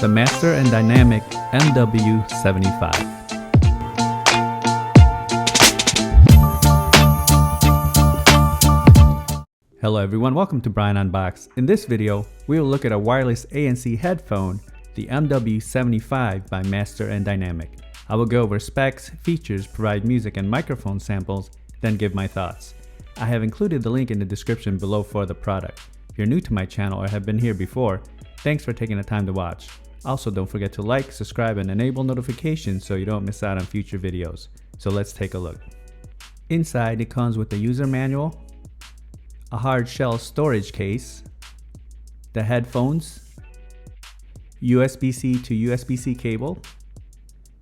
the Master Dynamic MW75. Hello everyone, welcome to Brian Unboxed. In this video, we will look at a wireless ANC headphone, the MW75 by Master Dynamic. I will go over specs, features, provide music and microphone samples, then give my thoughts. I have included the link in the description below for the product. If you're new to my channel or have been here before, thanks for taking the time to watch. Also, don't forget to like, subscribe, and enable notifications so you don't miss out on future videos. So let's take a look. Inside, it comes with a user manual, a hard shell storage case, the headphones, USB-C to USB-C cable,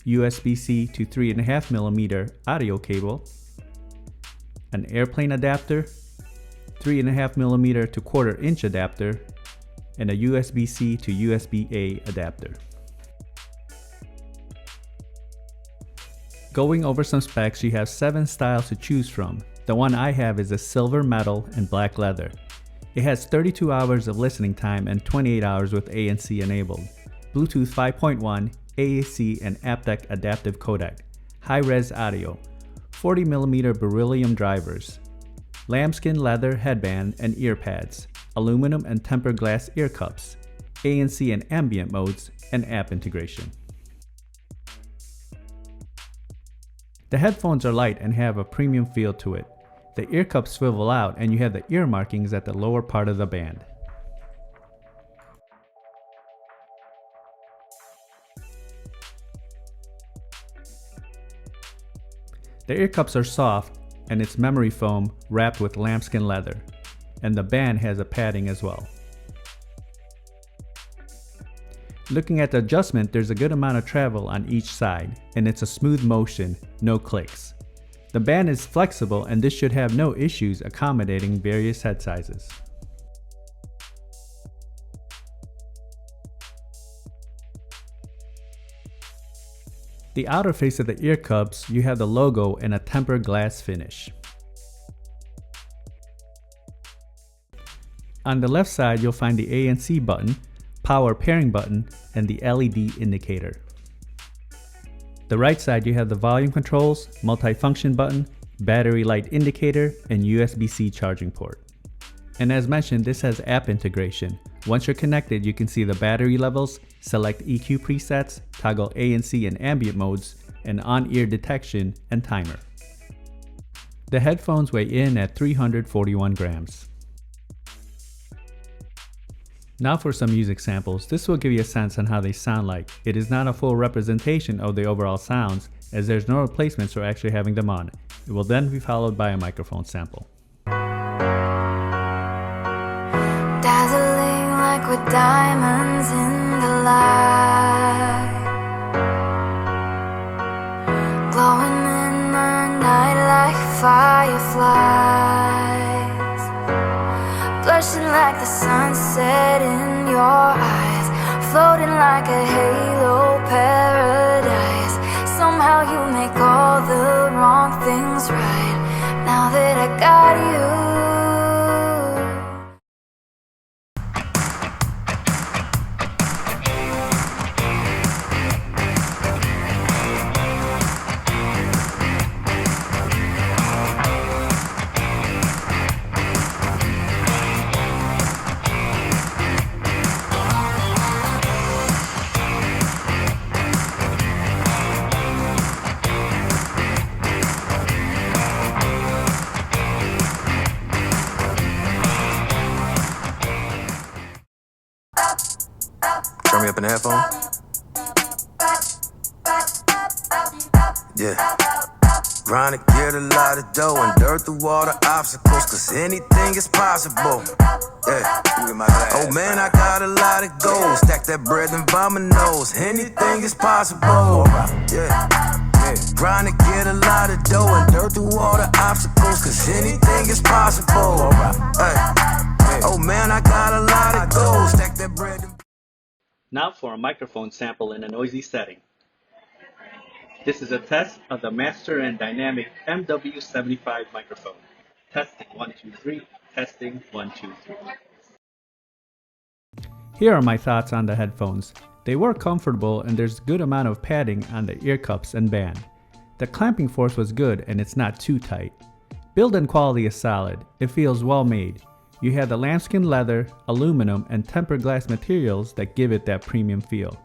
USB-C to 3.5mm audio cable, an airplane adapter, 3.5mm to 1/4 inch adapter, and a USB-C to USB-A adapter. Going over some specs, you have 7 styles to choose from. The one I have is a silver metal and black leather. It has 32 hours of listening time and 28 hours with ANC enabled, Bluetooth 5.1, AAC and aptX adaptive codec, high-res audio, 40mm beryllium drivers, lambskin leather headband and ear pads, aluminum and tempered glass ear cups, ANC and ambient modes, and app integration. The headphones are light and have a premium feel to it. The ear cups swivel out and you have the ear markings at the lower part of the band. The ear cups are soft and it's memory foam wrapped with lambskin leather, and the band has a padding as well. Looking at the adjustment, there's a good amount of travel on each side, and it's a smooth motion, no clicks. The band is flexible and this should have no issues accommodating various head sizes. The outer face of the ear cups, you have the logo in a tempered glass finish. On the left side, you'll find the ANC button, power pairing button, and the LED indicator. The right side, you have the volume controls, multifunction button, battery light indicator, and USB-C charging port. And as mentioned, this has app integration. Once you're connected, you can see the battery levels, select EQ presets, toggle ANC and ambient modes, and on-ear detection and timer. The headphones weigh in at 341 grams. Now for some music samples. This will give you a sense on how they sound like. It is not a full representation of the overall sounds, as there's no replacements for actually having them on. It will then be followed by a microphone sample. Dazzling like with diamonds in the light, glowing in the night like fireflies, blushing like the sunset in your eyes, floating like a halo paradise. Somehow you make all the wrong things right, now that I got you. Turn me up in the headphone. Yeah. Grind to get a lot of dough and dirt through all the obstacles, cause anything is possible. Yeah. Oh man, I got a lot of gold. Stack that bread and by my nose. Anything is possible. Yeah. Grind to get a lot of dough and dirt through all the obstacles, cause anything is possible. Hey. Oh man, I got a lot of gold. Stack that bread and Now for a microphone sample in a noisy setting. This is a test of the Master Dynamic MW75 microphone. Testing 1, 2, 3. Testing 1, 2, 3. Here are my thoughts on the headphones. They were comfortable and there's a good amount of padding on the ear cups and band. The clamping force was good and it's not too tight. Build-in quality is solid. It feels well made. You have the lambskin leather, aluminum, and tempered glass materials that give it that premium feel.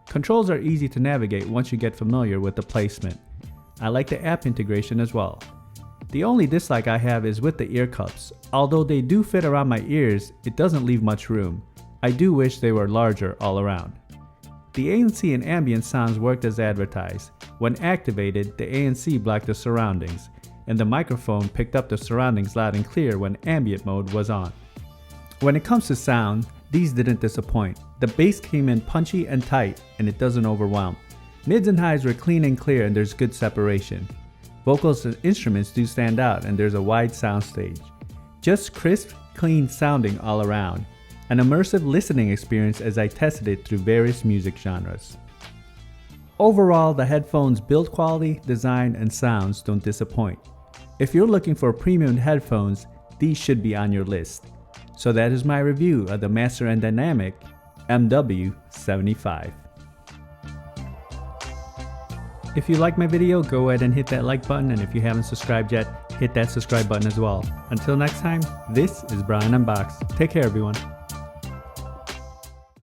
Controls are easy to navigate once you get familiar with the placement. I like the app integration as well. The only dislike I have is with the ear cups. Although they do fit around my ears, it doesn't leave much room. I do wish they were larger all around. The ANC and ambient sounds worked as advertised. When activated, the ANC blocked the surroundings, and the microphone picked up the surroundings loud and clear when ambient mode was on. When it comes to sound, these didn't disappoint. The bass came in punchy and tight, and it doesn't overwhelm. Mids and highs were clean and clear, and there's good separation. Vocals and instruments do stand out, and there's a wide soundstage. Just crisp, clean sounding all around. An immersive listening experience as I tested it through various music genres. Overall, the headphones' build quality, design, and sounds don't disappoint. If you're looking for premium headphones, these should be on your list. So that is my review of the Master Dynamic MW75. If you like my video, go ahead and hit that like button, and if you haven't subscribed yet, hit that subscribe button as well. Until next time, this is Brian Unboxed. Take care, everyone.